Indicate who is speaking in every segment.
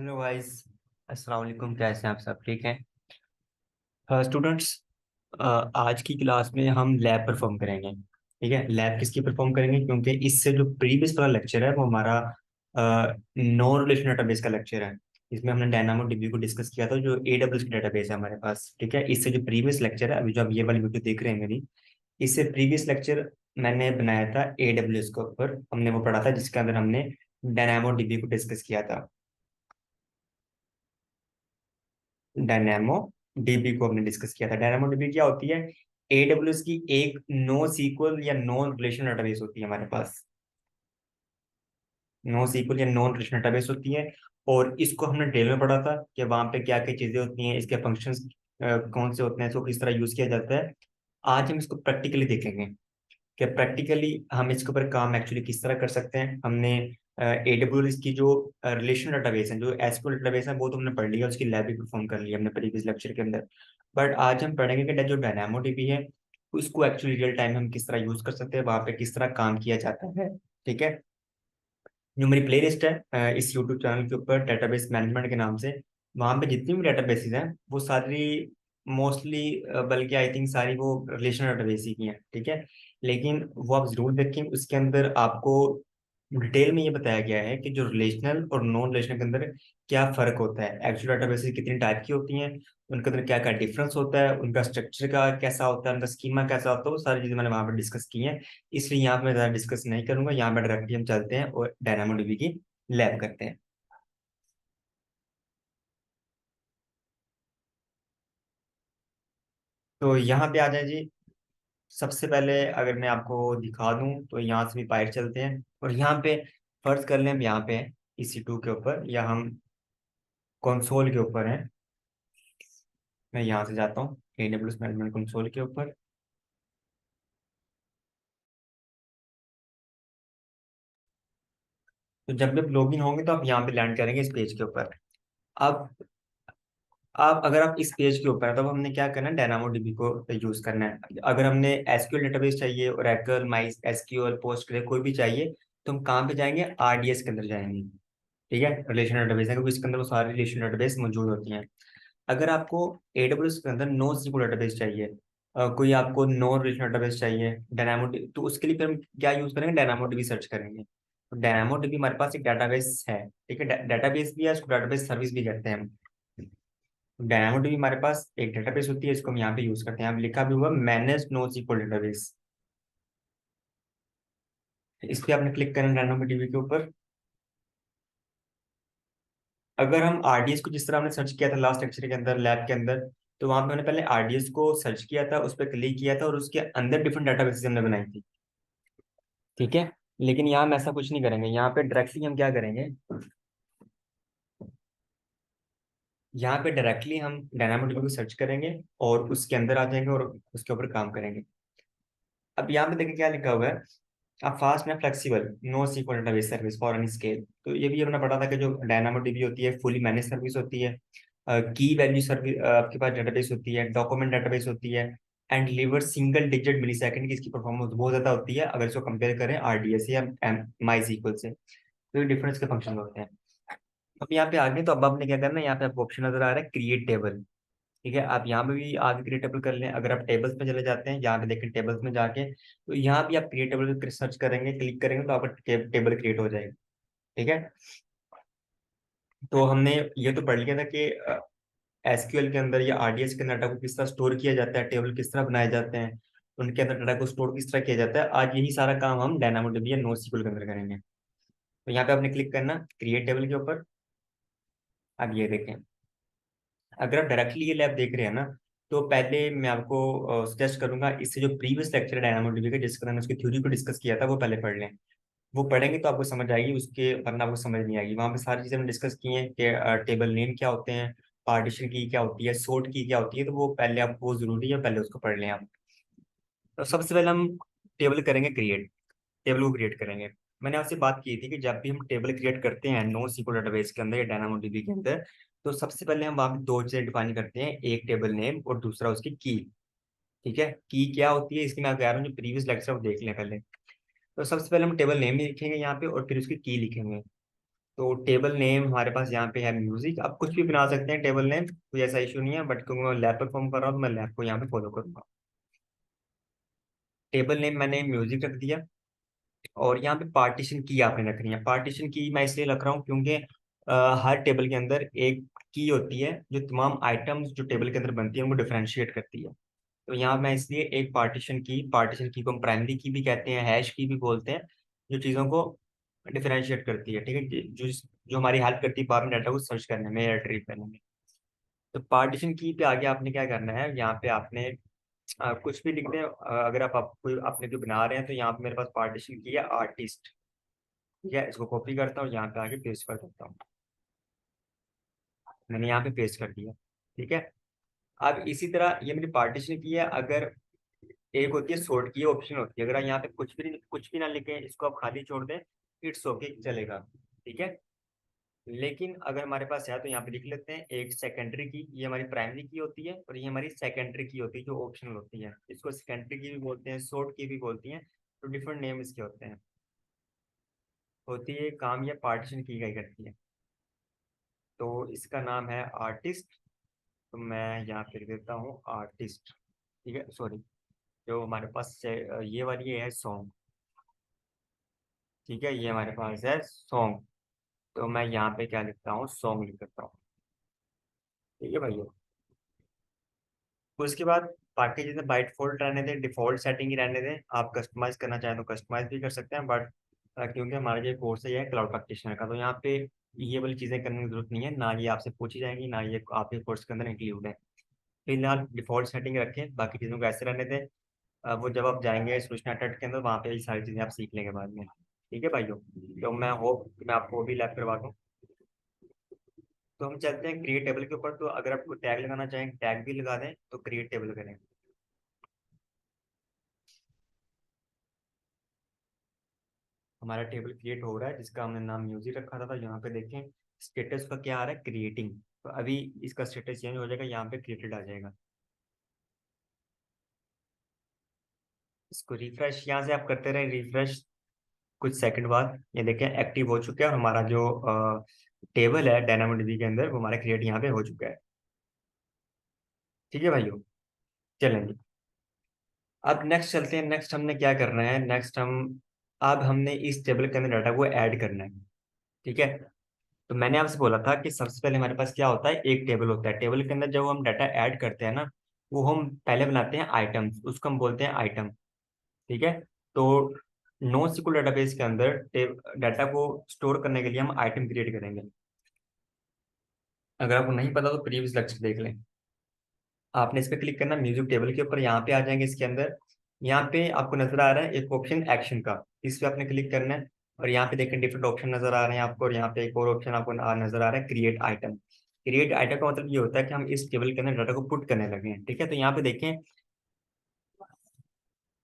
Speaker 1: Hello guys. अस्सलाम वालेकुम। कैसे हैं आप? सब ठीक हैं? स्टूडेंट्स, आज की क्लास में हम लैब परफॉर्म करेंगे। ठीक है, लैब किसकी परफॉर्म करेंगे? क्योंकि इससे जो प्रीवियस वाला लेक्चर है वो हमारा नॉन रिलेशन डेटाबेस का लेक्चर है। इसमें हमने डायनामो डीबी को डिस्कस किया था, जो एडब्ल्यूएस की डेटाबेस है हमारे पास। ठीक है, इससे जो प्रीवियस लेक्चर है, अभी जो आप ये वाली वीडियो देख रहे हैं मेरी, इससे प्रीवियस लेक्चर मैंने बनाया था एडब्ल्यूएस के ऊपर। हमने वो पढ़ा था जिसके अंदर हमने डायनामो डीबी को डिस्कस किया था। डायनेमो डीबी को हमने डिस्कस किया था। डायनेमो डीबी क्या होती है? एडब्ल्यूएस की एक नो सीक्वल या नॉन रिलेशन डेटाबेस होती है हमारे पास। नो सीक्वल या नॉन रिलेशन डेटाबेस होती है। और इसको हमने डिटेल में पढ़ा था कि वहां पे क्या क्या चीजें होती हैं, इसके फंक्शंस कौन से होते हैं, इसको किस तरह यूज किया जाता है। आज हम इसको प्रैक्टिकली देखेंगे कि प्रैक्टिकली हम इसके ऊपर काम एक्चुअली किस तरह कर सकते हैं। हमने एडब्ल्यूएस की जो रिलेशन डेटाबेस है, जो एसक्यूएल डेटाबेस है, वो तो हमने पढ़ लिया, उसकी लैब भी परफॉर्म कर लिया हमने प्रीवियस लेक्चर के अंदर। बट आज हम पढ़ेंगे कि जो डायनामो डीबी है उसको एक्चुअली रियल टाइम हम किस तरह यूज कर सकते हैं, वहां पे किस तरह काम किया जाता है। ठीक है, जो मेरी प्ले लिस्ट है इस यूट्यूब चैनल के ऊपर डेटाबेस मैनेजमेंट के नाम से, वहां पे जितनी भी डेटाबेसेस हैं वो सारी मोस्टली, बल्कि आई थिंक सारी वो रिलेशनल डेटाबेस ही की हैं। ठीक है, लेकिन वो आप जरूर देखें, उसके अंदर आपको डिटेल में ये बताया गया है कि जो रिलेशनल और नॉन रिलेशनल के अंदर क्या फर्क होता है, एक्चुअल डेटाबेसेस कितनी टाइप की होती हैं, उनके अंदर क्या क्या डिफरेंस होता है, उनका स्ट्रक्चर का कैसा होता है, उनका स्कीमा कैसा होता है, वो सारी चीजें मैंने वहां पर डिस्कस की हैं। इसलिए यहाँ पे मैं ज़्यादा डिस्कस नहीं करूंगा, यहाँ पे डायरेक्टली हम चलते हैं और डायनामोडीबी की लैब करते हैं। तो यहाँ पे आ जाए जी। सबसे पहले अगर मैं आपको दिखा दूं तो यहाँ से भी बाहर चलते हैं, और यहाँ पे फर्ज कर लें हम यहाँ पे हैं EC2 के ऊपर, या हम कंसोल के ऊपर हैं। मैं यहाँ से जाता हूँ AWS मैनेजमेंट कंसोल के ऊपर। तो जब भी लॉगिन होंगे तो आप यहाँ पे लैंड करेंगे इस पेज के ऊपर। अब आप अगर आप इस पेज के ऊपर है तो अब हमने क्या करना है, डायनामो डीबी को यूज करना है। अगर हमने एसक्यूएल डेटाबेस चाहिए, ओरेकल, माई एसक्यूएल, पोस्टग्रे, कोई भी चाहिए, तो हम कहाँ पे जाएंगे? RDS के अंदर जाएंगे। ठीक है, रिलेशन डेटाबेस है क्योंकि इसके अंदर वो सारी रिलेशन डेटाबेस मौजूद होती हैं। अगर आपको AWS के अंदर नो SQL डेटाबेस चाहिए, कोई आपको नो रिलेशन डेटाबेस चाहिए डायनामो, तो उसके लिए फिर हम क्या यूज करेंगे? डायनामो डीबी सर्च करेंगे। तो डायनामो डीबी हमारे पास एक डेटाबेस है। ठीक है, डेटाबेस भी है, उसको डेटाबेस सर्विस भी कहते हैं हम। डायनामोडीबी हमारे पास एक डेटाबेस होती है, इसको हम यहाँ पे यूज करते हैं। यहाँ पे लिखा भी हुआ मैनेज नो SQL डेटाबेस। इस पे आपने क्लिक करना डायनामोडीबी के ऊपर। अगर हम RDS को जिस तरह हमने सर्च किया था लास्ट लेक्चर के अंदर, लैब के अंदर, तो वहां पे हमने पहले RDS को सर्च किया था, उस पर क्लिक किया था, और उसके अंदर डिफरेंट डेटाबेसेस हमने बनाई थी। ठीक है, लेकिन यहाँ हम ऐसा कुछ नहीं करेंगे। यहाँ पे डायरेक्टली हम क्या करेंगे? यहाँ पे डायरेक्टली हम डायनामोडीबी को सर्च करेंगे और उसके अंदर आ जाएंगे और उसके ऊपर काम करेंगे। अब यहाँ पे देखिए क्या लिखा हुआ है, अब फास्ट में flexible NoSQL database service for any scale. तो ये भी हमने पढ़ा था कि जो डायनामो डीबी होती है फुली मैनेज सर्विस होती है। की वैल्यू सर्विस आपके पास डेटाबेस होती है, डॉक्यूमेंट डेटाबेस होती है, and deliver single digit millisecond की इसकी परफॉर्मेंस बहुत ज्यादा होती है अगर इसको कंपेयर करें RDS या माई सीक्वल से। तो ये डिफरेंस के फंक्शन होते हैं। अब यहाँ पे आगे तो अब आपने क्या करना है, यहाँ पे आपको ऑप्शन नजर आ रहा है क्रिएट टेबल। ठीक है, आप यहाँ पे भी आगे क्रिएट टेबल कर लें। अगर आप टेबल्स में चले जाते हैं, यहाँ पे देखें टेबल्स में जाके, तो यहाँ भी आप क्रिएट टेबल सर्च करेंगे, क्लिक करेंगे तो आपका टेबल क्रिएट हो जाएगा। ठीक है, तो हमने ये तो पढ़ लिया था कि SQL के अंदर या RDS के अंदर डाटा को किस तरह स्टोर किया जाता है, टेबल किस तरह बनाए जाते हैं, उनके अंदर डाटा को स्टोर किस तरह किया जाता है। आज यही सारा काम हम डायनामोडीबी या NoSQL के अंदर करेंगे। तो यहाँ पे आपने क्लिक करना क्रिएट टेबल के ऊपर। अब ये देखें, अगर आप डायरेक्टली ये लैब देख रहे हैं ना, तो पहले मैं आपको सजेस्ट करूंगा, इससे जो प्रीवियस लेक्चर है डायनामोडीबी का जिसके अंदर उसकी थ्योरी को डिस्कस किया था, वो पहले पढ़ लें। वो पढ़ेंगे तो आपको समझ आएगी, उसके वरना आपको समझ नहीं आएगी। वहां पे सारी चीजें हमने डिस्कस की हैं कि टेबल नेम क्या होते हैं, पार्टीशन की क्या होती है, सोर्ट की क्या होती है, तो वो पहले आप, वो जरूरी है, पहले उसको पढ़ लें आप। तो सबसे पहले हम टेबल करेंगे क्रिएट, टेबल को क्रिएट करेंगे। मैंने आपसे बात की थी कि जब भी हम टेबल क्रिएट करते हैं नो SQL डेटाबेस के अंदर या डायनामोडीबी के अंदर, तो सबसे पहले हम वहां पे दो चीजें डिफाइन करते हैं, एक टेबल नेम और दूसरा उसकी की। ठीक है, की क्या होती है इसकी मैं कह रहा हूँ, जो प्रीवियस लेक्चर वो देख लें पहले। तो सबसे पहले हम टेबल नेम भी लिखेंगे यहाँ पे और फिर उसकी की लिखेंगे। तो टेबल नेम हमारे पास यहाँ पे है म्यूजिक। आप कुछ भी बना सकते हैं टेबल नेम, कोई ऐसा इशू नहीं है, बट क्योंकि मैं लैब पर फॉर्म कर रहा हूँ तो मैं लैब को यहाँ पे फॉलो करूंगा। टेबल नेम मैंने म्यूजिक रख दिया। और यहाँ पे पार्टीशन की आपने रखनी है। पार्टीशन की मैं इसलिए रख रहा हूँ क्योंकि हर टेबल के अंदर एक की होती है जो तमाम आइटम्स जो टेबल के अंदर बनती है उनको डिफरेंशिएट करती है। तो यहाँ मैं इसलिए एक पार्टीशन की को हम प्राइमरी की भी कहते हैं, हैश की भी बोलते हैं, जो चीज़ों को डिफरेंशिएट करती है, ठीक है, जो जो हमारी हेल्प करती है बाद में डाटा को सर्च करने में या रिट्रीव करने में। तो पार्टीशन की पे आगे आपने क्या करना है, यहाँ पे आपने कुछ भी लिख दें। अगर आप कोई आपने जो बना रहे हैं तो यहाँ पे मेरे पास पार्टीशन की है आर्टिस्ट। ठीक है, इसको कॉपी करता हूँ, यहाँ पे आके पेस्ट कर देता हूँ। मैंने यहाँ पे पेस्ट कर दिया। ठीक है, अब इसी तरह ये मेरी पार्टीशन की है। अगर एक होती है सॉर्ट की ऑप्शन होती है, अगर आप यहाँ पे कुछ भी ना लिखें, इसको आप खाली छोड़ दें, इट्स ओके चलेगा। ठीक है, लेकिन अगर हमारे पास है तो यहाँ पे लिख लेते हैं एक सेकेंडरी की। ये हमारी प्राइमरी की होती है और ये हमारी सेकेंडरी की होती है जो ऑप्शनल होती है। इसको सेकेंडरी की भी बोलते हैं, सॉर्ट की भी बोलती हैं, तो डिफरेंट नेम इसके होते हैं। होती है काम ये पार्टीशन की गई करती है। तो इसका नाम है आर्टिस्ट। तो मैं यहाँ पे लिख देता हूँ आर्टिस्ट। ठीक है, सॉरी, जो हमारे पास ये वाली है सॉन्ग। ठीक है, ये हमारे पास है सॉन्ग। तो मैं यहाँ पे क्या लिखता हूँ, सॉन्ग लिख देता हूँ। ठीक है भाई, उसके बाद बाकी चीजें बाय डिफॉल्ट रहने दें, डिफॉल्ट सेटिंग ही रहने दें। आप कस्टमाइज करना चाहें तो कस्टमाइज भी कर सकते हैं, बट क्योंकि हमारा जो कोर्स है ये है क्लाउड प्रैक्टिशनर का, तो यहाँ पे ये वाली चीजें करने की जरूरत नहीं है, ना ये आपसे पूछी जाएंगी, ना ये आपके कोर्स के अंदर इंक्लूड है। फिलहाल डिफॉल्ट सेटिंग रखें, बाकी चीज़ों को ऐसे रहने दें। वो जब आप जाएंगे सोल्यूशन अटेम्प्ट के अंदर वहाँ पे ये सारी चीज़ें आप सीख लेंगे बाद में। ठीक है भाइयों, तो मैं होप कि मैं आपको वो भी लैब करवा दूँ। तो हम चलते हैं क्रिएट टेबल के ऊपर। तो अगर आपको टैग लगाना चाहें टैग भी लगा दें, तो क्रिएट टेबल करें। हमारा टेबल क्रिएट हो रहा है जिसका हमने नाम म्यूजिक रखा था। यहाँ पे देखें स्टेटस का क्या आ रहा है, क्रिएटिंग। तो अभी इसका स्टेटस चेंज हो जाएगा, यहाँ पे क्रिएटेड आ जाएगा। इसको रिफ्रेश यहाँ से आप करते रहे रिफ्रेश, कुछ सेकंड बाद ये देखें एक्टिव हो चुका है और हमारा जो टेबल है डायनामोडीबी के अंदर वो हमारा क्रिएट यहाँ पे हो चुका है। ठीक है भाइयों, चलेंगे अब नेक्स्ट चलते हैं। नेक्स्ट हमने क्या करना है, नेक्स्ट हम अब हमने इस टेबल के अंदर डाटा को ऐड करना है। ठीक है, तो मैंने आपसे बोला था कि सबसे पहले हमारे पास क्या होता है, एक टेबल होता है। टेबल के अंदर जब हम डाटा ऐड करते हैं ना, वो हम पहले बनाते हैं आइटम्स, उसको हम बोलते हैं आइटम। ठीक है, तो नो सिक्वल डेटाबेस के अंदर डाटा को स्टोर करने के लिए हम आइटम क्रिएट करेंगे। अगर आपको नहीं पता तो प्रीवियस लेक्चर देख लें। आपने इस पर क्लिक करना म्यूजिक टेबल के ऊपर, यहाँ पे आ जाएंगे इसके अंदर। यहाँ पे आपको नजर आ रहा है एक ऑप्शन एक्शन का, इस पे आपने क्लिक करना है। और यहाँ पे देखें डिफरेंट ऑप्शन नजर आ रहे हैं आपको, और यहाँ पे एक और ऑप्शन आपको नजर आ रहा है क्रिएट आइटम। क्रिएट आइटम का मतलब ये होता है कि हम इस टेबल के अंदर डाटा को पुट करने लगे हैं। ठीक है, तो यहाँ पे देखें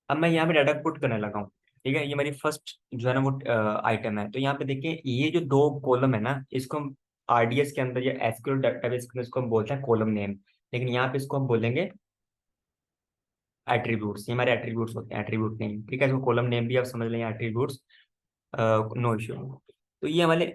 Speaker 1: अब मैं यहाँ पे डाटा पुट करने लगा हूँ। ठीक है, ये मेरी फर्स्ट जो है ना वो आइटम है। तो यहाँ पे देखिए ये जो दो कॉलम है ना, इसको हम आरडीएस के अंदर या एसक्यूएल डेटाबेस के अंदर इसको हम बोलते हैं कॉलम नेम, लेकिन यहाँ पे इसको हम बोलेंगे एट्रीब्यूट्स। ये हमारे एट्रीब्यूट्स होते हैं, एट्रीब्यूट नेम। ठीक है, इसको कॉलम नेम भी आप समझ लें, एट्रीब्यूट्स, नो इश्यू। तो ये हमारे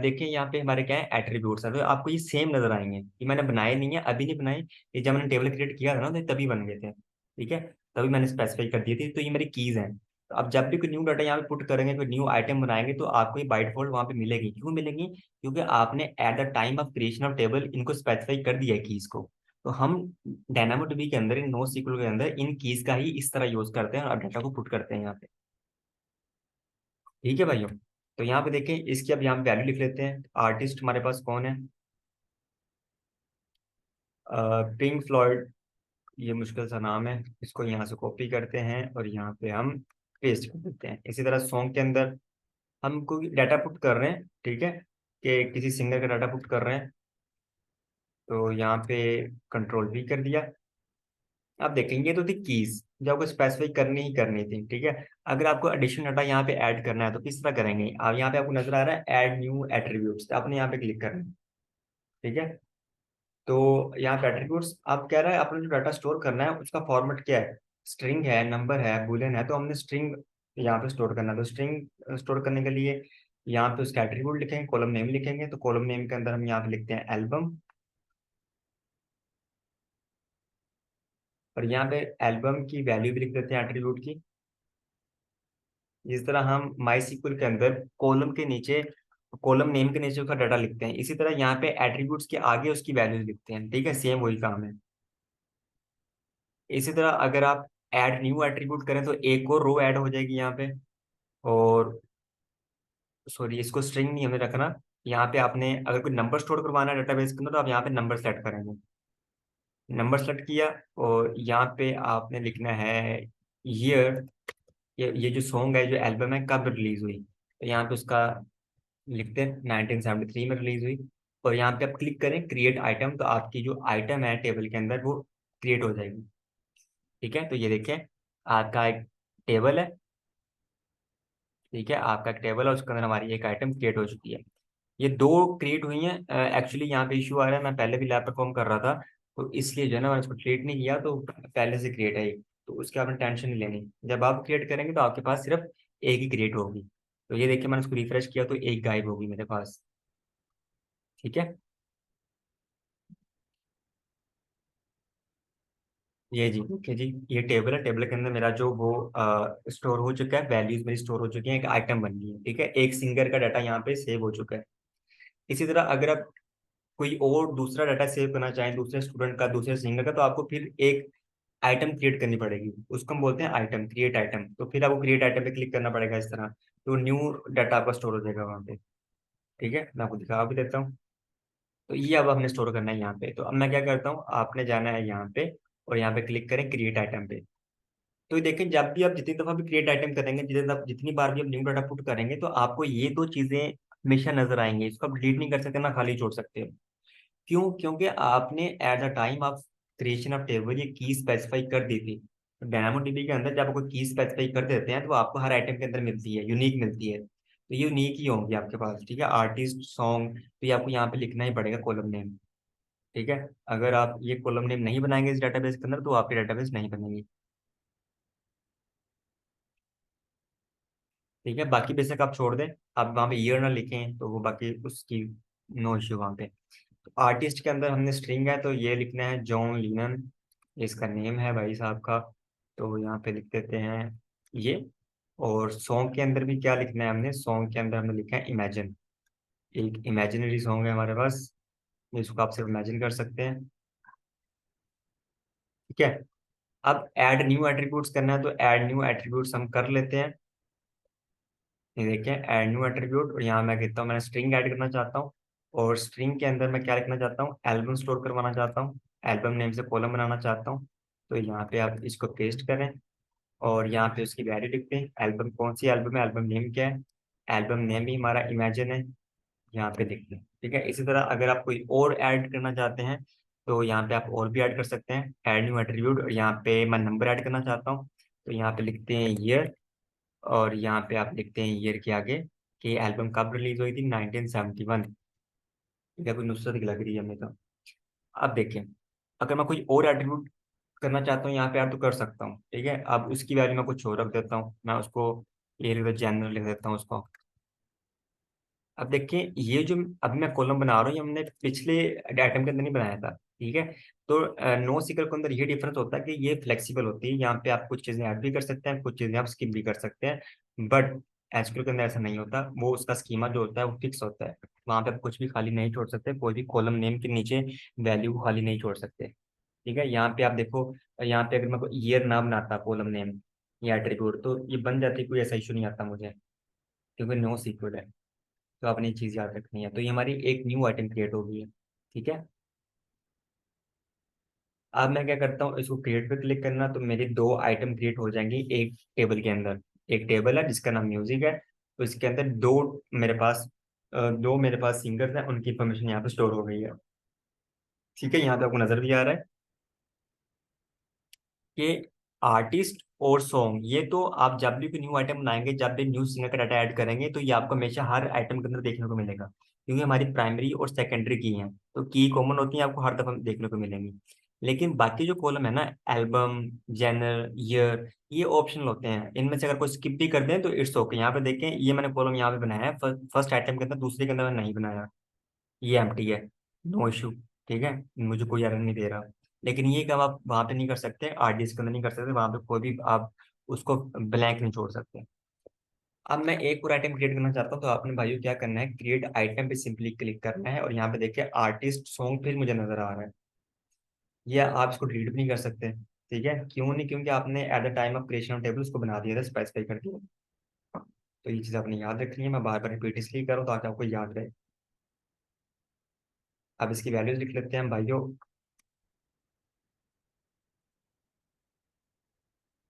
Speaker 1: देखिए यहाँ पे हमारे क्या है, एट्रीब्यूट्स है। तो आपको ये सेम नजर आएंगे, ये मैंने बनाए नहीं है, अभी नहीं बनाए, ये जब मैंने टेबल क्रिएट किया था ना तो तभी बन गए थे। ठीक है, तभी मैंने स्पेसिफाई कर दिए थे। तो ये मेरी कीज हैं। तो अब जब भी कोई न्यू डाटा यहाँ पे पुट करेंगे, कोई न्यू आइटम बनाएंगे, तो आपको ये बाय डिफॉल्ट वहाँ पे मिलेगी। क्यों मिलेगी, क्योंकि आपने at the time of creation of table इनको स्पेसिफाई कर दिया है कीज को। तो हम डायनामोडीबी के अंदर इन नो सीक्वल के अंदर इन कीज का ही इस तरह यूज करते हैं और डाटा को पुट करते हैं यहाँ पे। ठीक है भाइयों, तो यहाँ पे देखें इसकी अब यहाँ पे वैल्यू लिख लेते हैं। आर्टिस्ट हमारे पास कौन है, पिंक फ्लॉयड, ये मुश्किल सा नाम है। इसको यहाँ से कॉपी करते हैं और यहाँ पे हम पेस्ट कर देते हैं। इसी तरह सॉन्ग के अंदर हम कोई डाटा पुट कर रहे हैं, ठीक है, कि किसी सिंगर का डाटा पुट कर रहे हैं, तो यहाँ पे कंट्रोल भी कर दिया। अब देखेंगे तो थी कीज जो आपको स्पेसिफाई करनी ही करनी थी। ठीक है, अगर आपको एडिशनल डाटा यहाँ पे ऐड करना है तो किस तरह करेंगे, अब यहाँ पे आपको नजर आ रहा है ऐड न्यू एट्रीब्यूट्स, तो आपने यहाँ पे क्लिक करना है। ठीक है, तो यहाँ पे एट्रीब्यूट्स आप कह रहा है आपने जो डाटा स्टोर करना है उसका फॉर्मेट क्या है, स्ट्रिंग है, नंबर है, बुलियन है। तो हमने स्ट्रिंग यहाँ पे स्टोर करना है। तो स्ट्रिंग स्टोर करने के लिए यहाँ पे उसका एट्रीब्यूट लिखेंगे, कॉलम नेम लिखेंगे, तो कॉलम नेम के अंदर हम यहाँ पे लिखते हैं एल्बम, और यहाँ पे एल्बम की वैल्यू भी लिख देते हैं एट्रीब्यूट की। जिस तरह हम माई सीक्वल के अंदर कॉलम के नीचे, कॉलम नेम के नीचे उसका डाटा लिखते हैं, इसी तरह यहाँ पे एट्रीब्यूट्स के आगे उसकी वैल्यूज लिखते हैं। ठीक है, सेम वही काम है। इसी तरह अगर आप ऐड न्यू एट्रीब्यूट करें तो एक और रो ऐड हो जाएगी यहाँ पे। और सॉरी, इसको स्ट्रिंग नहीं हमें रखना। यहाँ पे आपने अगर कोई नंबर स्टोर करवाना है डेटाबेस के अंदर तो आप यहाँ पे नंबर सेलेक्ट करेंगे। नंबर सेलेक्ट किया, और यहाँ पे आपने लिखना है ईयर। ये जो सॉन्ग है, जो एल्बम है, कब रिलीज हुई, तो यहाँ पे उसका लिखते हैं 1973 में रिलीज हुई। और यहाँ पे आप क्लिक करें क्रिएट आइटम, तो आपकी जो आइटम है टेबल के अंदर वो क्रिएट हो जाएगी। ठीक है, तो ये देखें, आपका एक टेबल है। ठीक है, आपका एक टेबल है, उसके अंदर हमारी एक आइटम क्रिएट हो चुकी है। ये दो क्रिएट हुई हैं। एक्चुअली यहाँ पे इशू आ रहा है, मैं पहले भी लैब परफॉर्म कर रहा था, तो इसलिए जो है ना मैंने उसको क्रिएट नहीं किया, तो पहले से क्रिएट है ये। तो उसकी आपने टेंशन नहीं लेनी, जब आप क्रिएट करेंगे तो आपके पास सिर्फ एक ही क्रिएट होगी। तो ये देखिए, मैंने उसको रिफ्रेश किया तो एक गायब होगी मेरे पास। ठीक है, ये जी, ओके जी, ये टेबल है। टेबल के अंदर मेरा जो वो स्टोर हो चुका है, वैल्यूज मेरी स्टोर हो चुकी है, एक आइटम बन गई है। ठीक है, एक सिंगर का डाटा यहाँ पे सेव हो चुका है। इसी तरह अगर आप कोई और दूसरा डाटा सेव करना चाहें, दूसरे स्टूडेंट का, दूसरे सिंगर का, तो आपको फिर एक आइटम क्रिएट करनी पड़ेगी। उसको हम बोलते हैं आइटम, क्रिएट आइटम। तो फिर आपको क्रिएट आइटम पे क्लिक करना पड़ेगा इस तरह, तो न्यू डाटा आपका स्टोर हो जाएगा वहाँ पे। ठीक है, मैं आपको दिखा भी देता हूँ। तो ये अब हमने स्टोर करना है यहाँ पे। तो अब मैं क्या करता हूँ, आपने जाना है यहाँ पे, और यहाँ पे क्लिक करें क्रिएट आइटम पे। तो देखें, जब भी आप जितनी दफा भी क्रिएट आइटम करेंगे, जितनी बार भी आप न्यू डाटा पुट करेंगे, तो आपको ये दो चीजें हमेशा नजर आएंगी। इसको आप डिलीट नहीं कर सकते, ना खाली छोड़ सकते हो। क्यों? क्योंकि आपने at the time of creation of table ये की स्पेसिफाई कर दी थी। तो DynamoDB के अंदर जब कोई की स्पेसिफाई कर देते हैं, तो आपको हर आइटम के अंदर मिलती है, यूनिक मिलती है। तो ये यूनिक ही होंगी आपके पास। ठीक है, आर्टिस्ट, सॉन्ग, तो ये आपको यहाँ पे लिखना ही पड़ेगा कॉलम नेम। ठीक है, अगर आप ये कॉलम नेम नहीं बनाएंगे इस डेटाबेस के अंदर, तो आपकी डेटाबेस नहीं बनेगी। ठीक है, बाकी बेशक आप छोड़ दें, आप वहाँ पे ईयर ना लिखें, तो वो बाकी उसकी नो इश्यू वहाँ पे। तो आर्टिस्ट के अंदर हमने स्ट्रिंग है, तो ये लिखना है जॉन लीनन, ये इसका नेम है भाई साहब का। तो यहाँ पे लिख देते हैं ये। और सॉन्ग के अंदर भी क्या लिखना है हमने, सॉन्ग के अंदर हमने लिखा है इमेजिन। एक इमेजिनरी सॉन्ग है हमारे पास, जिसको आप सिर्फ इमेजिन कर सकते हैं। ठीक है, अब ऐड न्यू एट्रीब्यूट्स करना है, तो ऐड न्यू एट्रीब्यूट्स हम कर लेते हैं। ये देखिए, ऐड न्यू एट्रीब्यूट, और यहाँ मैं कहता हूँ मैं स्ट्रिंग ऐड करना चाहता हूँ। और स्ट्रिंग के अंदर मैं क्या लिखना चाहता हूँ, एल्बम स्टोर करवाना चाहता हूँ, एल्बम नेम से कॉलम बनाना चाहता हूँ। तो यहाँ पे आप इसको पेस्ट करें, और यहाँ पे उसकी वैल्यू लिखते हैं। एल्बम कौन सी एल्बम है, एल्बम नेम क्या है, एल्बम नेम ही हमारा इमेजिन है, यहाँ पे लिखते हैं। ठीक है, इसी तरह अगर आप कोई और ऐड करना चाहते हैं, तो यहाँ पे आप और भी ऐड कर सकते हैं, ऐड न्यू एट्रीब्यूट, और यहाँ पे मैं नंबर ऐड करना चाहता हूँ, तो यहाँ पे लिखते हैं ईयर। और यहाँ पे आप लिखते हैं ईयर के आगे कि एल्बम कब रिलीज हुई थी, 1971। ठीक है, कोई नुस्रत की लग रही है हमें तो। अब देखें, अगर मैं कोई और एट्रीब्यूट करना चाहता हूँ यहाँ पे ऐड तो कर सकता हूँ। ठीक है, अब उसकी वैल्यू मैं कुछ और रख देता हूँ, मैं उसको ये लिख जनरल लिख देता हूँ उसको। अब देखिए, ये जो अब मैं कॉलम बना रहा हूँ, ये हमने पिछले आइटम के अंदर नहीं बनाया था। ठीक है, तो नो सीक्वल के अंदर ये डिफरेंस होता है कि ये फ्लेक्सिबल होती है। यहाँ पे आप कुछ चीजें ऐड भी कर सकते हैं, कुछ चीजें आप स्किप भी कर सकते हैं, बट एसक्यूएल के अंदर ऐसा नहीं होता। वो उसका स्कीमा जो होता है वो फिक्स होता है। वहाँ पे आप कुछ भी खाली नहीं छोड़ सकते, कोई भी कॉलम नेम के नीचे वैल्यू खाली नहीं छोड़ सकते। ठीक है, यहाँ पे आप देखो, यहाँ पे अगर मैं कोई ईयर ना बनाता कॉलम नेम या एट्रीब्यूट, तो ये बन जाती, कोई ऐसा इशू नहीं आता मुझे, क्योंकि नो सीक्वल है। तो आपने ये चीज़ याद रखनी है। तो ये हमारी एक न्यू आइटम क्रिएट हो गई है। ठीक है, अब मैं क्या करता हूँ, इसको क्रिएट पे क्लिक करना, तो मेरी दो आइटम क्रिएट हो जाएंगी एक टेबल के अंदर। एक टेबल है जिसका नाम म्यूजिक है, तो इसके अंदर दो मेरे पास सिंगर्स हैं, उनकी इन्फॉर्मेशन यहाँ पे स्टोर हो गई है। ठीक है, यहाँ पे आपको नजर भी आ रहा है कि आर्टिस्ट और सॉन्ग, ये तो आप जब भी कोई न्यू आइटम बनाएंगे, जब भी न्यू सिंगर का डाटा ऐड करेंगे, तो ये आपको हमेशा हर आइटम के अंदर देखने को मिलेगा, क्योंकि हमारी प्राइमरी और सेकेंडरी की हैं, तो की कॉमन होती है, आपको हर दफा देखने को मिलेंगी। लेकिन बाकी जो कॉलम है ना, एल्बम, जनर, ईयर, ये ऑप्शनल होते हैं। इनमें से अगर कोई स्किप भी कर दें तो इट्स ओके। यहाँ पे देखें, ये मैंने कॉलम यहाँ पे बनाया है फर्स्ट आइटम के अंदर, दूसरे के अंदर मैंने नहीं बनाया, ये एम्प्टी है, नो इशू। ठीक है, मुझे कोई एरर नहीं दे रहा। लेकिन ये काम आप वहाँ पे नहीं कर सकते, आरडीएस के अंदर नहीं कर सकते, वहाँ पे कोई भी आप उसको ब्लैंक नहीं छोड़ सकते। अब मैं एक और आइटम क्रिएट करना चाहता हूँ, तो आपने भाइयों क्या करना है, क्रिएट आइटम पे सिंपली क्लिक करना है, और यहाँ पे देखिए आर्टिस्ट सॉन्ग फिर मुझे नजर आ रहा है। ये आप इसको डिलीट भी नहीं कर सकते। ठीक है, क्यों नहीं? क्योंकि आपने at the time of creation of table उसको बना दिया था, स्पेसिफाई कर दिया। तो ये चीज़ आपने याद रखनी है, मैं बार बार रिपीट इसलिए कर रहा हूँ ताकि आपको याद रहे। अब इसकी वैल्यूज लिख लेते हैं भाइयों।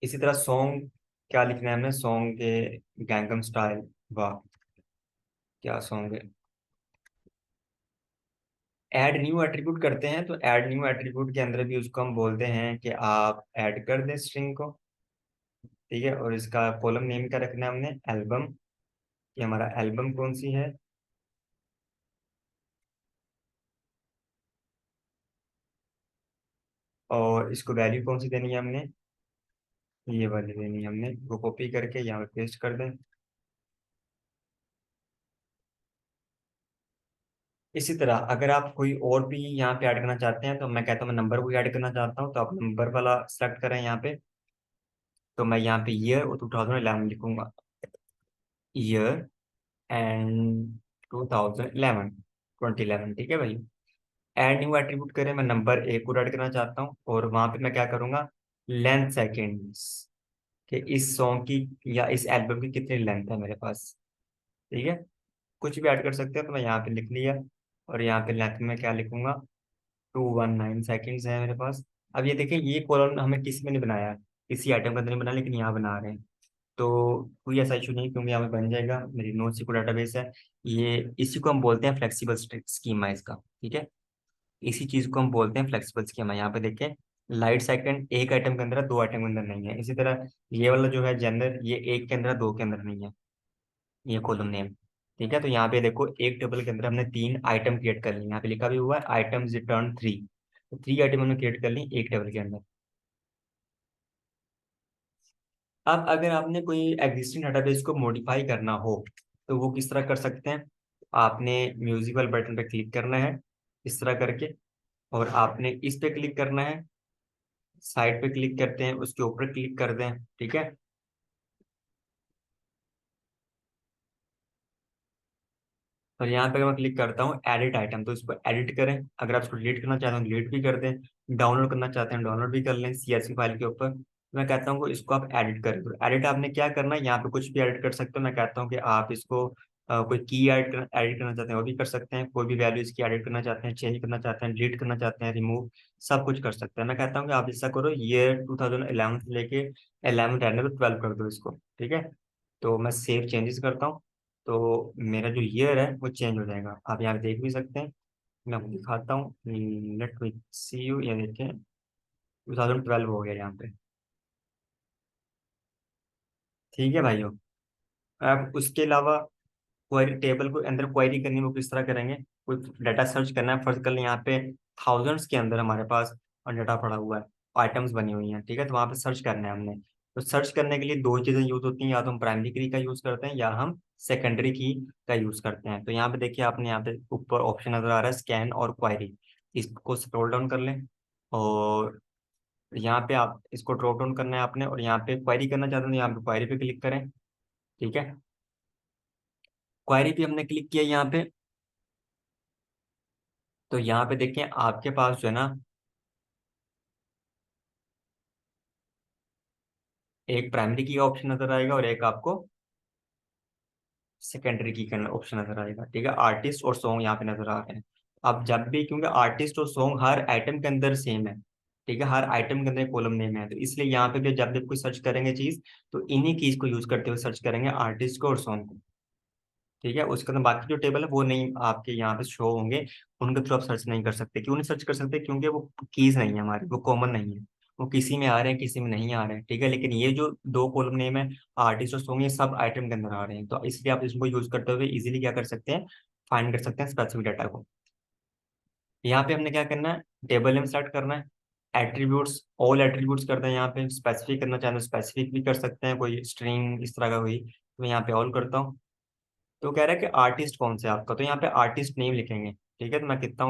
Speaker 1: इसी तरह सॉन्ग क्या लिखना है हमें, सॉन्ग के गैंगम स्टाइल, वाह क्या सॉन्ग है। ऐड न्यू एट्रीब्यूट करते हैं, तो ऐड न्यू एट्रीब्यूट के अंदर भी उसको हम बोलते हैं कि आप ऐड कर दें स्ट्रिंग को। ठीक है, और इसका कॉलम नेम क्या रखना है हमने, एल्बम। ये हमारा एल्बम कौन सी है, और इसको वैल्यू कौन सी देनी है हमने, ये वाली देनी है हमने। वो कॉपी करके यहाँ पे पेस्ट कर दें। इसी तरह अगर आप कोई और भी यहाँ पे ऐड करना चाहते हैं, तो मैं कहता हूँ मैं नंबर को ऐड करना चाहता हूँ, तो आप नंबर वाला सेलेक्ट करें यहाँ पे। तो मैं यहाँ पे ईयर और 2011 लिखूंगा, ईयर एंड 2011, 2011। ठीक है भाई, ऐड न्यू एट्रीब्यूट करें, मैं नंबर एक को ऐड करना चाहता हूँ, और वहां पे मैं क्या करूंगा, लेंथ सेकेंड्स, कि इस सॉन्ग की या इस एल्बम की कितनी लेंथ है मेरे पास। ठीक है, कुछ भी ऐड कर सकते हैं, तो मैं यहाँ पे लिख लिया। और यहाँ पे लेंथ में क्या लिखूंगा, 219 सेकेंड्स है मेरे पास। अब ये देखिए, ये कॉलम हमें किसी में नहीं बनाया, किसी आइटम का अंदर नहीं बनाया, लेकिन यहाँ बना रहे हैं। तो कोई ऐसा इशू नहीं, क्योंकि यहाँ पे बन जाएगा, मेरी नोट सीक्वल डाटाबेस है। ये इसी को हम बोलते हैं फ्लेक्सिबल स्कीमा इसका। ठीक है, इसी चीज को हम बोलते हैं फ्लेक्सिबल स्कीमा। यहाँ पे देखें, लाइट सेकंड एक आइटम के अंदर है, दो आइटम के अंदर नहीं है। इसी तरह ये वाला जो है जनरल, ये एक के अंदर है, दो के अंदर नहीं है, ये कॉलम नेम। ठीक है, तो यहाँ पे देखो, एक टेबल के अंदर हमने तीन आइटम क्रिएट कर लिए, यहाँ पे लिखा भी हुआ है आइटम्स रिटर्न 3। तो 3 आइटम हमने क्रिएट कर ली एक टेबल के अंदर। अब अगर आपने कोई एग्जिस्टिंग डेटाबेस को मॉडिफाई करना हो, तो वो किस तरह कर सकते हैं, आपने म्यूजिक वाले बटन पे क्लिक करना है, इस तरह करके, और आपने इस पे क्लिक करना है, साइड पे क्लिक करते हैं, उसके ऊपर क्लिक कर दें। ठीक है, और यहाँ पे अगर मैं क्लिक करता हूँ एडिट आइटम, तो इसको एडिट करें। अगर आप इसको डिलीट करना चाहते हैं डिलीट भी कर दें, डाउनलोड करना चाहते हैं डाउनलोड भी कर लें सीएसवी फाइल के ऊपर। मैं कहता हूँ कि इसको आप एडिट करें। तो एडिट आपने क्या करना है, यहाँ पे कुछ भी एडिट कर सकते हो। मैं कहता हूँ कि आप इसको कोई की एडिट करना चाहते हैं वो भी कर सकते हैं, कोई भी वैल्यू इसकी एडिट करना चाहते हैं, चेंज करना चाहते हैं, डिलीट करना चाहते हैं, रिमूव, सब कुछ कर सकते हैं। मैं कहता हूँ कि आप ऐसा करो, ईयर 2011 से लेके 11 रहने दो, 12 कर दो इसको। ठीक है, तो मैं सेव चेंजेस करता हूँ, तो मेरा जो ईयर है वो चेंज हो जाएगा। आप यहाँ पे देख भी सकते हैं, मैं आपको दिखाता हूँ, लेट मी सी यू, ये देखें 2012 हो गया यहाँ पे। ठीक है भाइयों, अब उसके अलावा क्वेरी टेबल को अंदर क्वेरी करनी है, वो किस तरह करेंगे, कोई डाटा सर्च करना है, फर्ज कर लें यहाँ पे थाउजेंड्स के अंदर हमारे पास और डाटा पड़ा हुआ है, आइटम्स बनी हुई हैं। ठीक है, तो वहाँ पे सर्च करना है हमने। तो सर्च करने के लिए दो चीज़ें यूज होती हैं, या तो हम प्राइमरी की का यूज करते हैं, या हम सेकेंडरी की का यूज करते हैं। तो यहाँ पे देखिए, आपने यहाँ पे ऊपर ऑप्शन नजर आ रहा है स्कैन और क्वायरी, इसको स्क्रॉल डाउन कर लें, और यहाँ पे आप इसको ड्रॉप डाउन करना है आपने, और यहाँ पे क्वायरी करना चाहते हैं तो यहाँ पे क्वायरी पे क्लिक करें। ठीक है, क्वायरी पे हमने क्लिक किया यहाँ पे, तो यहाँ पे देखें आपके पास जो है ना, एक प्राइमरी की का ऑप्शन नजर आएगा, और एक आपको सेकेंडरी की का ऑप्शन नजर आएगा। ठीक है, आर्टिस्ट और सॉन्ग यहाँ पे नजर आ रहे हैं। अब जब भी, क्योंकि आर्टिस्ट और सॉन्ग हर आइटम के अंदर सेम है, ठीक है, हर आइटम के अंदर कॉलम नेम है, तो इसलिए यहाँ पे भी जब भी कोई सर्च करेंगे चीज, तो इन्हीं कीज को यूज करते हुए सर्च करेंगे, आर्टिस्ट को और सॉन्ग को। ठीक है, उसके अंदर बाकी जो टेबल है वो नहीं आपके यहाँ पे शो होंगे, उनके थ्रू आप सर्च नहीं कर सकते। क्यों नहीं सर्च कर सकते, क्योंकि वो कीज नहीं है हमारी, वो कॉमन नहीं है, वो किसी में आ रहे हैं किसी में नहीं आ रहे हैं। ठीक है, लेकिन ये जो दो कॉलम नेम है, आर्टिस्ट और सॉन्ग, ये सब आइटम के अंदर आ रहे हैं, तो इसलिए आप इसको यूज करते हुए इजीली क्या कर सकते हैं, फाइंड कर सकते हैं स्पेसिफिक डाटा को। यहाँ पे हमने क्या करना है, टेबल नेम सेलेक्ट करना है, एट्रीब्यूट्स, ऑल एट्रीब्यूट्स कर दें यहाँ पे। स्पेसिफिक करना चाहें तो स्पेसिफिक भी कर सकते हैं, कोई स्ट्रिंग इस तरह का हुई तो मैं यहाँ पे ऑल करता हूँ। तो कह रहा है कि आर्टिस्ट कौन सा है आपका, तो यहाँ पे आर्टिस्ट नेम लिखेंगे। ठीक है, तो मैं कहता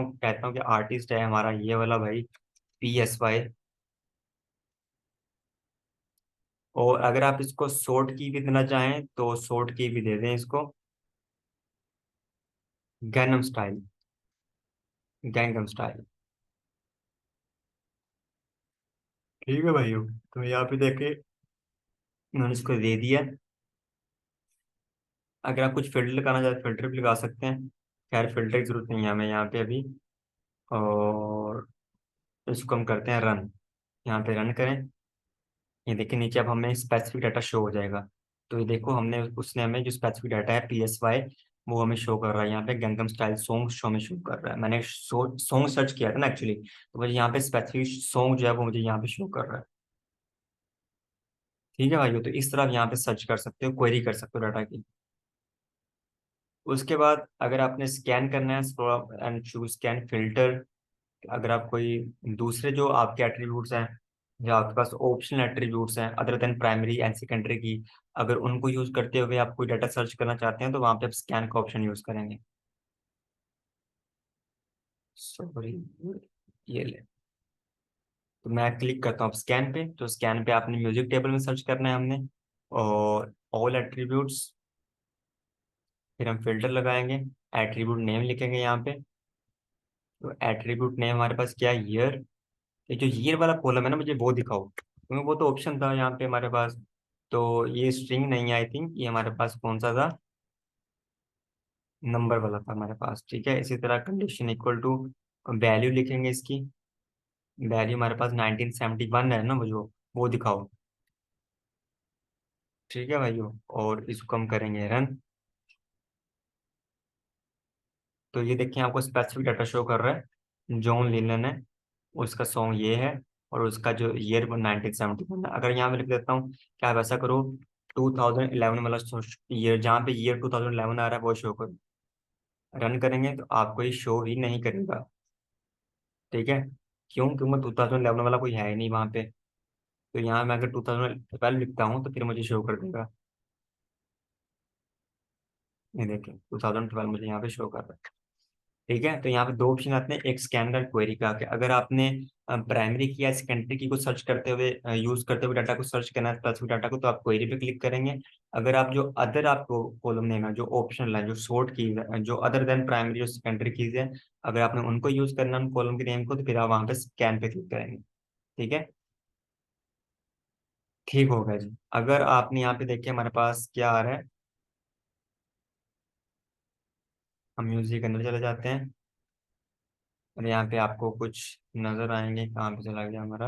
Speaker 1: हूँ कि आर्टिस्ट है हमारा ये वाला भाई, PSY। और अगर आप इसको शॉर्ट की भी देना चाहें तो शॉर्ट की भी दे दें इसको, गैनम स्टाइल, गैंगम स्टाइल। ठीक है भाइयों, तो यहाँ पे देखे मैंने इसको दे दिया। अगर आप कुछ फिल्टर लगाना चाहते हैं फिल्टर भी लगा सकते हैं। खैर फिल्टर की जरूरत नहीं है हमें यहाँ पे अभी। और इसको हम करते हैं रन। यहाँ पे रन करें। ये देखिए नीचे अब हमें स्पेसिफिक डाटा शो हो जाएगा। तो ये देखो हमने उसने हमें जो स्पेसिफिक डाटा है PSY वो हमें शो कर रहा है। यहाँ पे गंगम स्टाइल सॉन्ग शो में शो कर रहा है। मैंने सॉन्ग सर्च किया था ना एक्चुअली, तो मुझे यहाँ पे स्पेसिफिक सॉन्ग जो है वो मुझे यहाँ पे शो कर रहा है। ठीक है भाइयों, तो इस तरह आप यहाँ पे सर्च कर सकते हो, क्वेरी कर सकते हो डाटा की। उसके बाद अगर आपने स्कैन करना है एंड चूज स्कैन फिल्टर, अगर आप कोई दूसरे जो आपके एट्रीब्यूट्स हैं या आपके पास ऑप्शनल एट्रीब्यूट्स हैं other than primary and secondary की, अगर उनको यूज करते हुए आप कोई डाटा सर्च करना चाहते हैं तो वहां पे आप स्कैन का ऑप्शन यूज करेंगे। सॉरी, ये ले। तो मैं क्लिक करता हूँ स्कैन पे, तो स्कैन पे आपने म्यूजिक टेबल में सर्च करना है हमने, और ऑल एट्रीब्यूट्स। फिर हम फिल्टर लगाएंगे, एट्रीब्यूट नेम लिखेंगे यहाँ पे। तो एट्रीब्यूट नेम हमारे पास क्या है, ईयर। ये जो ईयर वाला कॉलम है ना मुझे वो दिखाओ, क्योंकि वो तो ऑप्शन था यहाँ पे हमारे पास। तो ये स्ट्रिंग नहीं है, आई थिंक ये हमारे पास कौन सा था, नंबर वाला था हमारे पास। ठीक है, इसी तरह कंडीशन इक्वल टू वैल्यू लिखेंगे इसकी। वैल्यू हमारे पास 1971 है ना, वो दिखाओ। ठीक है भाइयों, और इसको हम करेंगे रन। तो ये देखिए आपको स्पेसिफिक डाटा शो कर रहा है, जॉन लिनन है, उसका सॉन्ग ये है, और उसका जो ईयर वो 1971 है। अगर यहाँ मैं लिख देता हूँ कि आप ऐसा करो 2011 वाला ईयर, जहाँ पे ईयर 2011 आ रहा है वो शो करो। रन करेंगे तो आपको ये शो ही नहीं करेगा। ठीक है, क्यों? क्योंकि 2011 वाला कोई है ही नहीं वहाँ पे। तो यहाँ मैं अगर 2012 लिखता हूँ तो फिर मुझे शो कर देगा। ये देखिए 2012 मुझे यहाँ पे शो कर रहा है। ठीक है, तो यहाँ पे दो ऑप्शन आते हैं, एक स्कैन का, क्वेरी का। कि अगर आपने प्राइमरी की या सेकेंडरी की को सर्च करते हुए यूज करते हुए डाटा को सर्च करना है, स्पेसिफिक डाटा को, तो आप क्वेरी पे क्लिक करेंगे। अगर आप जो अदर आपको कॉलम नेम है, जो ऑप्शनल है, जो शॉर्ट कीज है, जो अदर देन प्राइमरी और सेकेंडरी कीज है, अगर आपने उनको यूज करना है उन कॉलम के नेम को, तो फिर आप वहाँ पे स्कैन पे क्लिक करेंगे। ठीक है, ठीक होगा जी। अगर आपने यहाँ पे देखिए हमारे पास क्या आ रहा है, हम म्यूजिक के अंदर चले जाते हैं और यहाँ पे आपको कुछ नजर आएंगे। कहाँ पे चला गया हमारा,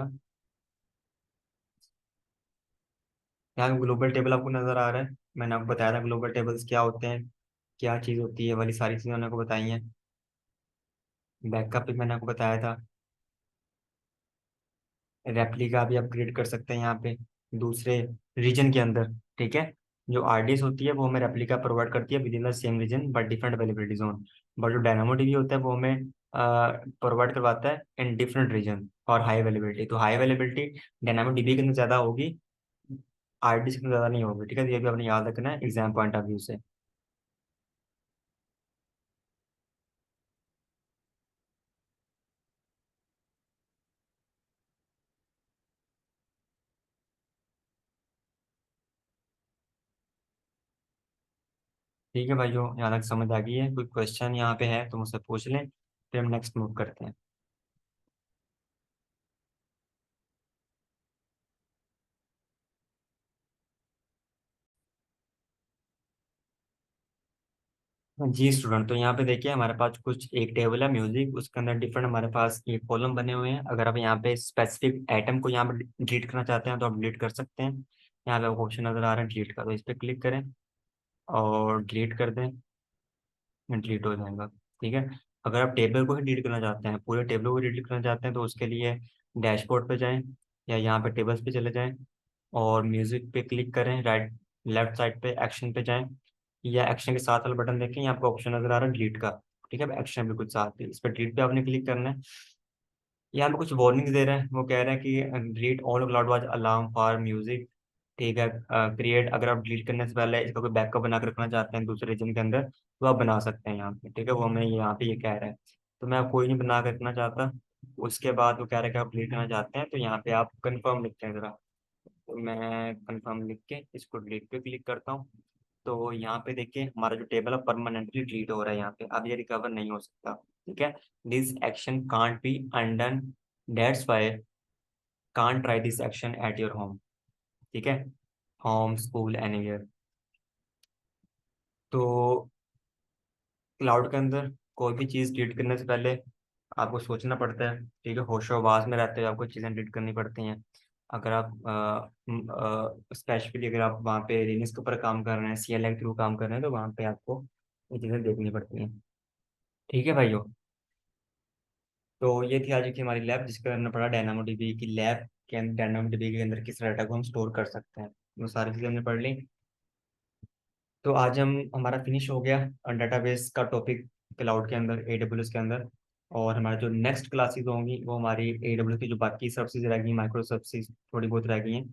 Speaker 1: यहाँ पे ग्लोबल टेबल आपको नजर आ रहा है। मैंने आपको बताया था ग्लोबल टेबल्स क्या होते हैं, क्या चीज़ होती है, वाली सारी चीज़ें मैंने आपको बताई हैं। बैकअप भी मैंने आपको बताया था। रेप्लिका भी अपग्रेड कर सकते हैं यहाँ पे दूसरे रीजन के अंदर। ठीक है, जो RDS होती है वो हमें रेप्लिका प्रोवाइड करती है within the same region but different availability zone. But जो डायनामोडीबी होता है वो हमें प्रोवाइड करवाता है इन डिफरेंट रीजन और हाई अवेलेबिलिटी। तो हाई अवेलेबिलिटी डायनामोडीबी के अंदर ज़्यादा होगी, RDS के अंदर ज़्यादा नहीं होगी। ठीक है, तो ये भी आपने याद रखना है एग्जाम पॉइंट ऑफ व्यू से। ठीक है भाइयों, यहाँ तक समझ आ गई है? कोई क्वेश्चन यहाँ पे है तो मुझसे पूछ लें, फिर हम नेक्स्ट मूव करते हैं। जी स्टूडेंट, तो यहाँ पे देखिए हमारे पास कुछ एक टेबल है म्यूजिक, उसके अंदर डिफरेंट हमारे पास ये कॉलम बने हुए हैं। अगर आप यहाँ पे स्पेसिफिक आइटम को यहाँ पे डिलीट करना चाहते हैं तो आप डिलीट कर सकते हैं। यहाँ पे ऑप्शन नजर आ रहा है डिलीट का, तो इस पर क्लिक करें और डिलीट कर दें, डिलीट हो जाएगा। ठीक है, अगर आप टेबल को ही डिलीट करना चाहते हैं, पूरे टेबल को डिलीट करना चाहते हैं, तो उसके लिए डैशबोर्ड पे जाएं या यहाँ पे टेबल्स पे चले जाएं और म्यूजिक पे क्लिक करें, राइट लेफ्ट साइड पे एक्शन पे जाएं, या एक्शन के साथ वाला बटन देखें, यहाँ आपको ऑप्शन नजर आ रहा है डिलीट का। ठीक है, एक्शन भी कुछ साथ है, इस पर डिलीट पे आपने क्लिक करना है। यहाँ पे कुछ वार्निंग्स दे रहे हैं, वो कह रहे हैं कि delete all cloud watch alarm for music. ठीक है, क्रिएट, अगर आप डिलीट करने से पहले इसका कोई बैकअप बना कर रखना चाहते हैं दूसरे रीजन के अंदर, तो आप बना सकते हैं यहाँ पे। ठीक है, वो हमें यहाँ पे ये कह रहा है। तो मैं कोई नहीं बना कर रखना चाहता। उसके बाद वो कह रहा है कि आप डिलीट करना चाहते हैं, तो यहाँ पे आप कंफर्म लिखते हैं जरा। तो मैं कंफर्म लिख के इसको डिलीट पे क्लिक करता हूँ। तो यहाँ पे देखिए हमारा जो टेबल है परमानेंटली डिलीट हो रहा है यहाँ पे, अब ये रिकवर नहीं हो सकता। ठीक है, this action can't be undone, that's why can't try this action at your home. ठीक है, होम, स्कूल, एनीवेयर। तो क्लाउड के अंदर कोई भी चीज़ डिलीट करने से पहले आपको सोचना पड़ता है। ठीक है, होशो हवास में रहते हुए आपको चीज़ें डिलीट करनी पड़ती हैं। अगर आप स्पेशली अगर आप वहाँ पे लिनक्स के ऊपर काम कर रहे हैं, CLI के थ्रू काम कर रहे हैं, तो वहाँ पे आपको ये चीज़ें देखनी पड़ती हैं। ठीक है भाइयों, तो ये थी आज की हमारी लैब, जिसके अंदर पढ़ा डायनामोडीबी की लैब के अंदर, डायनामोडीबी के अंदर किस डाटा को हम स्टोर कर सकते हैं। वो सारी चीज़ें हमने पढ़ ली। तो आज हम हमारा फिनिश हो गया डेटाबेस का टॉपिक क्लाउड के अंदर, AWS के अंदर। और हमारा जो नेक्स्ट क्लासेस होंगी वो हमारी AWS की जो बाकी सर्विसेज रह गई, माइक्रो सर्विसेज थोड़ी बहुत रह गई हैं,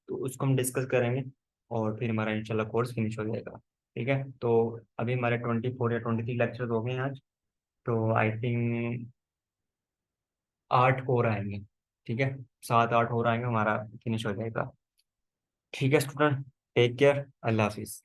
Speaker 1: तो उसको हम डिस्कस करेंगे। और फिर हमारा इंशाल्लाह कोर्स फिनिश हो जाएगा। ठीक है, तो अभी हमारे 24 या 23 लेक्चर हो गए हैं आज। तो आई थिंक 8 और आएंगे। ठीक है, 7 8 और आएंगे, हमारा फिनिश हो जाएगा। ठीक है स्टूडेंट, टेक केयर, अल्लाह हाफिज़।